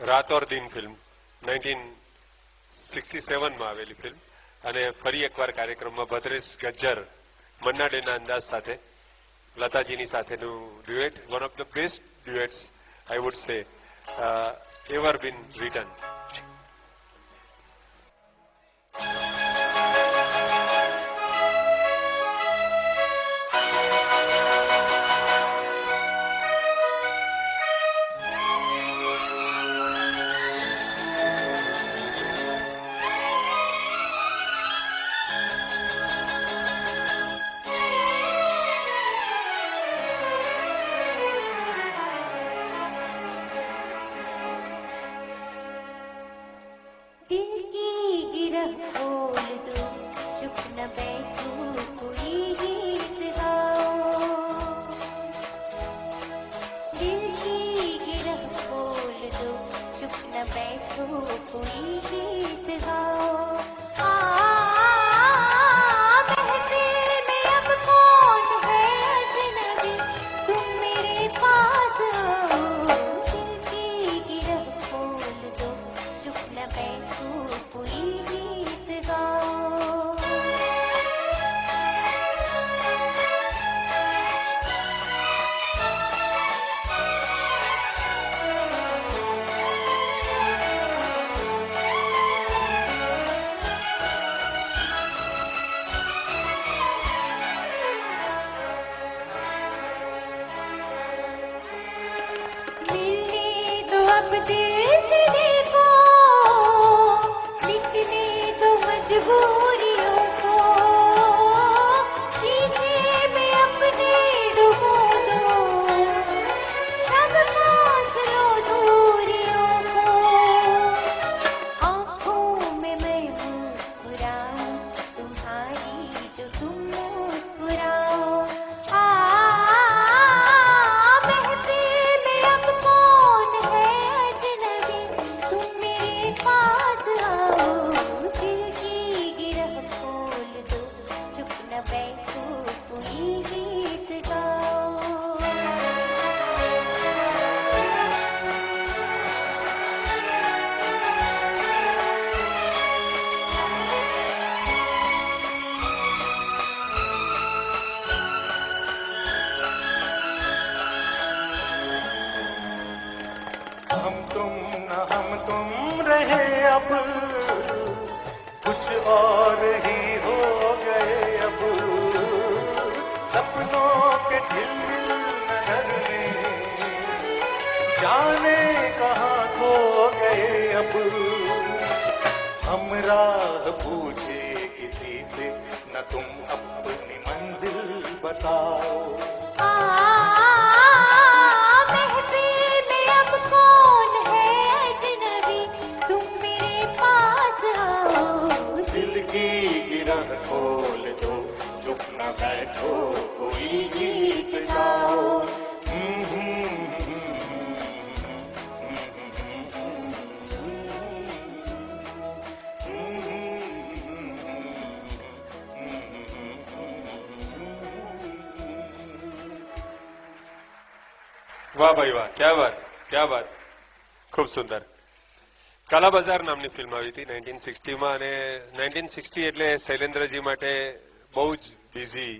रात और दिन फिल्म 1967 में आवेली फिल्म અને ફરી એકવાર કાર્યક્રમમાં ભદ્રેશ ગજ્જર મન્ના ડેના અંદાજ સાથે લતાજીની સાથેનું duet one of the best duets I would say ever been written. दिल की गिरह खोल दो, चुप न बैठो, कोई गीत गाओ. दिल की गिरह खोल दो, चुप न बैठो, कोई गीत गाओ. महफिल में अब कौन है अजनबी, तुम मेरे पास आओ. दिल की गिरह खोल दो, चुप न बैठो, कोई गीत गाओ. मिलने दो अब दिल से देखो, लिखने दो मजबूरियों को, शीशे में अपने डुबो दो, सब फासलों दूरियों को. आँखों में मैं मुस्कुराऊं तुम्हारी, जो तुम मुस्कुराओ. महफिल में अब कौन है अजनबी, तुम मेरे पास आओ. दिल की गिरह खोल दो, चुप न बैठो, कोई गीत गाओ. हम तुम न हम तुम रहे अब, कुछ और ही हो गए अब. सपनों के झिलमिल नगर में जाने कहाँ खो गए अब. हम राह पूछे किसी से, न तुम अपनी मंजिल बताओ. महफिल में अब कौन है अजनबी, तुम मेरे पास आओ. दिल की गिरह खोल दो, चुप न बैठो, कोई गीत गाओ. વાહ ભાઈ વાહ, ક્યા બાત, ક્યા બાત, ખૂબ સુંદર. કાલા બજાર નામની ફિલ્મ આવી હતી 1960માં અને 1960 એટલે શૈલેન્દ્રજી માટે બહુ જ બિઝી